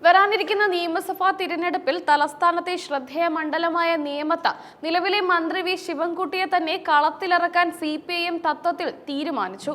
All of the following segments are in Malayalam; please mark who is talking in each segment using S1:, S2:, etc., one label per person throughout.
S1: വരാനിരിക്കുന്ന നിയമസഭാ തിരഞ്ഞെടുപ്പിൽ തലസ്ഥാനത്തെ ശ്രദ്ധേയ മണ്ഡലമായ നേമത്ത് നിലവിലെ മന്ത്രി വി ശിവൻകുട്ടിയെ തന്നെ കളത്തിലിറക്കാൻ CPIM തത്വത്തിൽ തീരുമാനിച്ചു.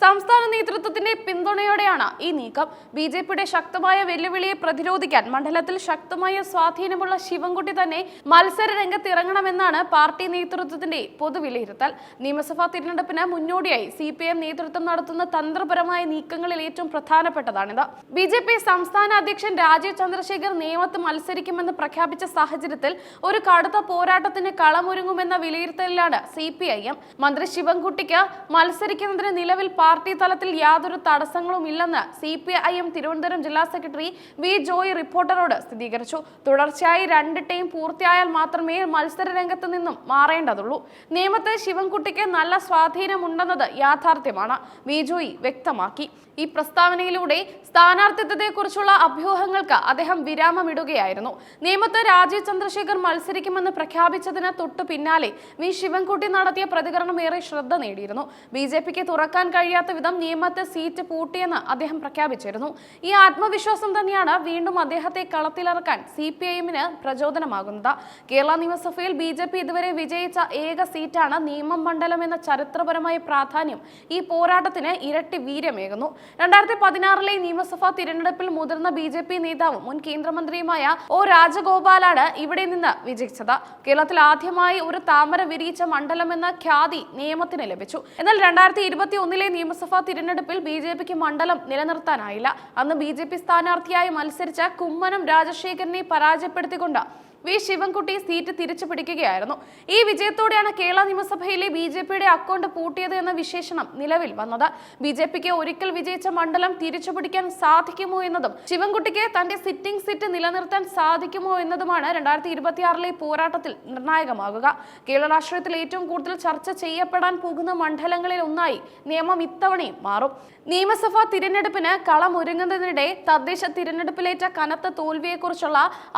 S1: സംസ്ഥാന നേതൃത്വത്തിന്റെ പിന്തുണയോടെയാണ് ഈ നീക്കം. BJPയുടെ ശക്തമായ വെല്ലുവിളിയെ പ്രതിരോധിക്കാൻ മണ്ഡലത്തിൽ ശക്തമായ സ്വാധീനമുള്ള ശിവൻകുട്ടി തന്നെ മത്സര രംഗത്തിറങ്ങണമെന്നാണ് പാർട്ടി നേതൃത്വത്തിന്റെ പൊതുവിലയിരുത്തൽ. നിയമസഭാ തിരഞ്ഞെടുപ്പിന് മുന്നോടിയായി CPIM നേതൃത്വം നടത്തുന്ന തന്ത്രപരമായ നീക്കങ്ങളിൽ ഏറ്റവും പ്രധാനപ്പെട്ടതാണിത്. BJP സംസ്ഥാന അധ്യക്ഷൻ രാജീവ് ചന്ദ്രശേഖർ നേമത്ത് മത്സരിക്കുമെന്ന് പ്രഖ്യാപിച്ച സാഹചര്യത്തിൽ ഒരു കടുത്ത പോരാട്ടത്തിന് കളമൊരുങ്ങുമെന്ന വിലയിരുത്തലിലാണ് CPIM. മന്ത്രി ശിവൻകുട്ടിക്ക് മത്സരിക്കുന്നതിന് നിലവിൽ പാർട്ടി തലത്തിൽ യാതൊരു തടസ്സങ്ങളും ഇല്ലെന്ന് CPIM തിരുവനന്തപുരം ജില്ലാ സെക്രട്ടറി വി ജോയ് റിപ്പോർട്ടറോട് സ്ഥിരീകരിച്ചു. തുടർച്ചയായി 2 ടേം പൂർത്തിയായാൽ മാത്രമേ മത്സര രംഗത്ത് നിന്നും മാറേണ്ടതുള്ളൂ. നേമത്ത് ശിവൻകുട്ടിക്ക് നല്ല സ്വാധീനമുണ്ടെന്നത് യാഥാർത്ഥ്യമാണ്, വി ജോയ് വ്യക്തമാക്കി. ഈ പ്രസ്താവനയിലൂടെ സ്ഥാനാർത്ഥിത്വത്തെക്കുറിച്ചുള്ള അഭ്യൂഹങ്ങൾക്ക് അദ്ദേഹം വിരാമമിടുകയായിരുന്നു. നേമത്ത് രാജീവ് ചന്ദ്രശേഖർ മത്സരിക്കുമെന്ന് പ്രഖ്യാപിച്ചതിന് തൊട്ടു പിന്നാലെ വി ശിവൻകുട്ടി നടത്തിയ പ്രതികരണം ഏറെ ശ്രദ്ധ നേടിയിരുന്നു. BJPക്ക് തുറക്കാൻ കഴിയാത്ത വിധം നേമത്ത് സീറ്റ് പൂട്ടിയെന്ന് അദ്ദേഹം പ്രഖ്യാപിച്ചിരുന്നു. ഈ ആത്മവിശ്വാസം തന്നെയാണ് വീണ്ടും അദ്ദേഹത്തെ കളത്തിലിറക്കാൻ CPIMന് പ്രചോദനമാകുന്നത്. കേരള നിയമസഭയിൽ BJP ഇതുവരെ വിജയിച്ച ഏക സീറ്റാണ് നേമം മണ്ഡലം എന്ന ചരിത്രപരമായ പ്രാധാന്യം ഈ പോരാട്ടത്തിന് ഇരട്ടി വീര്യമേകുന്നു. 2016 നിയമസഭാ തിരഞ്ഞെടുപ്പിൽ മുതിർന്ന BJP നേതാവും മുൻ കേന്ദ്രമന്ത്രിയുമായ O രാജഗോപാലാണ് ഇവിടെ നിന്ന് വിജയിച്ചത്. കേരളത്തിൽ ആദ്യമായി ഒരു താമര വിരിയിച്ച മണ്ഡലമെന്ന ഖ്യാതി നേമത്തിന് ലഭിച്ചു. എന്നാൽ 2021 നിയമസഭാ തിരഞ്ഞെടുപ്പിൽ BJPക്ക് മണ്ഡലം നിലനിർത്താനായില്ല. അന്ന് BJP സ്ഥാനാർത്ഥിയായി മത്സരിച്ച കുമ്മനം രാജശേഖരനെ പരാജയപ്പെടുത്തിക്കൊണ്ട് വി ശിവൻകുട്ടി സീറ്റ് തിരിച്ചു പിടിക്കുകയായിരുന്നു. ഈ വിജയത്തോടെയാണ് കേരള നിയമസഭയിലെ BJPയുടെ അക്കൗണ്ട് പൂട്ടിയത് എന്ന വിശേഷണം നിലവിൽ വന്നത്. BJPക്ക് ഒരിക്കൽ വിജയിച്ച മണ്ഡലം തിരിച്ചുപിടിക്കാൻ സാധിക്കുമോ എന്നതും ശിവൻകുട്ടിക്ക് തന്റെ സിറ്റിംഗ് സീറ്റ് നിലനിർത്താൻ സാധിക്കുമോ എന്നതുമാണ് 2026 പോരാട്ടത്തിൽ നിർണായകമാകുക. കേരള രാഷ്ട്രീയത്തിൽ ഏറ്റവും കൂടുതൽ ചർച്ച ചെയ്യപ്പെടാൻ പോകുന്ന മണ്ഡലങ്ങളിൽ ഒന്നായി നേമം ഇത്തവണയും മാറും. നിയമസഭാ തിരഞ്ഞെടുപ്പിന് കളമൊരുങ്ങുന്നതിനിടെ തദ്ദേശ തിരഞ്ഞെടുപ്പിലേറ്റ കനത്ത തോൽവിയെക്കുറിച്ചുള്ള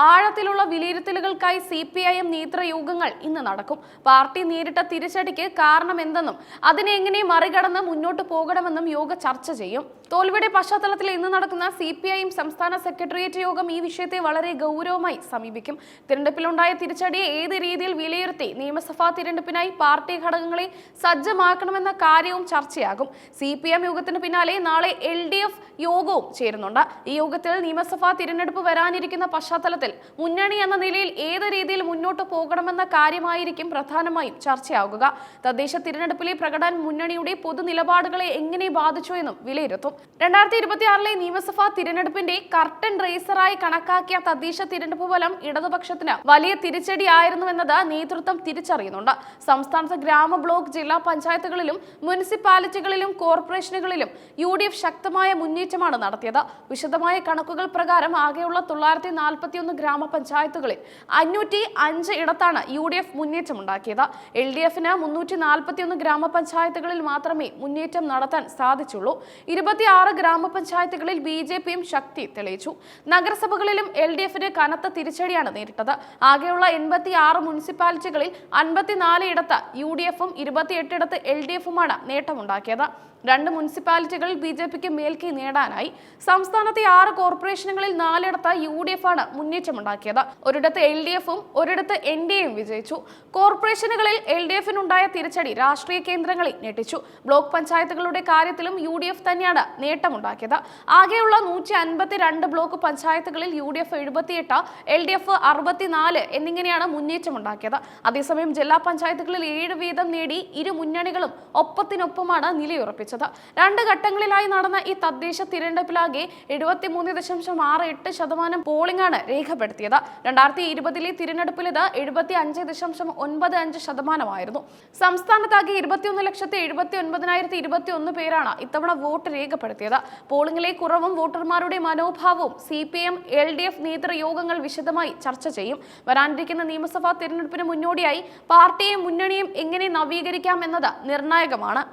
S1: ആഴത്തിലുള്ള വിലയിരുത്തലുകൾക്കായി CPIM നേതൃയോഗങ്ങൾ ഇന്ന് നടക്കും. പാർട്ടി നേരിട്ട തിരിച്ചടിക്ക് കാരണം എന്തെന്നും അതിനെ എങ്ങനെ മറികടന്ന് മുന്നോട്ട് പോകണമെന്നും യോഗം ചർച്ച ചെയ്യും. തോൽവിയുടെ പശ്ചാത്തലത്തിൽ ഇന്ന് നടക്കുന്ന CPIM സംസ്ഥാന സെക്രട്ടേറിയറ്റ് യോഗം ഈ വിഷയത്തെ വളരെ ഗൗരവമായി സമീപിക്കും. തിരഞ്ഞെടുപ്പിലുണ്ടായ തിരിച്ചടിയെ ഏത് രീതിയിൽ വിലയിരുത്തി നിയമസഭാ തിരഞ്ഞെടുപ്പിനായി പാർട്ടി ഘടകങ്ങളെ സജ്ജമാക്കണമെന്ന കാര്യവും ചർച്ചയാകും. CPIM യോഗത്തിന് പിന്നാലെ നാളെ LDF യോഗവും ചേരുന്നുണ്ട്. ഈ യോഗത്തിൽ നിയമസഭാ തിരഞ്ഞെടുപ്പ് വരാനിരിക്കുന്ന പശ്ചാത്തലത്തിൽ മുന്നണി എന്ന നിലയിൽ ഏത് രീതിയിൽ മുന്നോട്ട് പോകണമെന്ന കാര്യമായിരിക്കും പ്രധാനമായും ചർച്ചയാകുക. തദ്ദേശ തിരഞ്ഞെടുപ്പിലെ പ്രകടനം മുന്നണിയുടെ പൊതു നിലപാടുകളെ എങ്ങനെ ബാധിച്ചു എന്നും വിലയിരുത്തും. 2026 നിയമസഭാ തിരഞ്ഞെടുപ്പിന്റെ കർട്ടൻ റേസറായി കണക്കാക്കിയ തദ്ദേശ തിരഞ്ഞെടുപ്പ് ഫലം ഇടതുപക്ഷത്തിന് വലിയ തിരിച്ചടിയായിരുന്നുവെന്നത് നേതൃത്വം തിരിച്ചറിയുന്നുണ്ട്. സംസ്ഥാനത്ത് ഗ്രാമ ബ്ലോക്ക് ജില്ലാ പഞ്ചായത്തുകളിലും മുനിസിപ്പാലിറ്റികളിലും കോർപ്പറേഷനുകളിലും UDF ശക്തമായ മുന്നേറ്റമാണ് നടത്തിയത്. വിശദമായ കണക്കുകൾ പ്രകാരം ആകെയുള്ള 941 ഗ്രാമപഞ്ചായത്തുകളിൽ 505 ഇടത്താണ് UDF മുന്നേറ്റമുണ്ടാക്കിയത്. LDFന് 341 ഗ്രാമപഞ്ചായത്തുകളിൽ മാത്രമേ മുന്നേറ്റം നടത്താൻ സാധിച്ചുള്ളൂ. 26 ഗ്രാമപഞ്ചായത്തുകളിൽ BJPയും ശക്തി തെളിയിച്ചു. നഗരസഭകളിലും LDFന് കനത്ത തിരിച്ചടിയാണ് നേരിട്ടത്. ആകെയുള്ള 86 മുനിസിപ്പാലിറ്റികളിൽ 54 ഇടത്ത് UDFും 28 ഇടത്ത് LDFുമാണ് നേട്ടമുണ്ടാക്കിയത്. 2 മുനിസിപ്പാലിറ്റികളിൽ BJPക്ക് മേൽക്കൈ നേടാനായി. സംസ്ഥാനത്തെ 6 കോർപ്പറേഷനുകളിൽ 4 ഇടത്ത് UDF ആണ് മുന്നേറ്റമുണ്ടാക്കിയത്. ഒരിടത്ത് LDFും ഒരിടത്ത് NDAയും വിജയിച്ചു. കോർപ്പറേഷനുകളിൽ LDFിനുണ്ടായ തിരിച്ചടി രാഷ്ട്രീയ കേന്ദ്രങ്ങളെ ഞെട്ടിച്ചു. ബ്ലോക്ക് പഞ്ചായത്തുകളുടെ കാര്യത്തിലും UDF തന്നെയാണ് നേട്ടമുണ്ടാക്കിയത്. ആകെയുള്ള 152 ബ്ലോക്ക് പഞ്ചായത്തുകളിൽ UDF 78, LDF 64 എന്നിങ്ങനെയാണ് മുന്നേറ്റമുണ്ടാക്കിയത്. അതേസമയം ജില്ലാ പഞ്ചായത്തുകളിൽ 7 വീതം നേടി ഇരു മുന്നണികളും ഒപ്പത്തിനൊപ്പമാണ് നിലയുറപ്പിച്ചത്. 2 ഘട്ടങ്ങളിലായി നടന്ന ഈ തദ്ദേശ തിരഞ്ഞെടുപ്പിലാകെ 73.68% പോളിംഗ് ആണ് രേഖപ്പെടുത്തിയത്. 2020 തിരഞ്ഞെടുപ്പിൽ ഇത് 75.95% സംസ്ഥാനത്താകെ 21,79,021 പേരാണ് ഇത്തവണ വോട്ട് രേഖപ്പെടുത്തിയത്. പോളിംഗിലെ കുറവും വോട്ടർമാരുടെ മനോഭാവവും CPIM LDF നേതൃയോഗങ്ങൾ വിശദമായി ചർച്ച ചെയ്യും. വരാനിരിക്കുന്ന നിയമസഭാ തിരഞ്ഞെടുപ്പിന് മുന്നോടിയായി പാർട്ടിയും മുന്നണിയും എങ്ങനെ നവീകരിക്കാം എന്നത് നിർണായകമാണ്.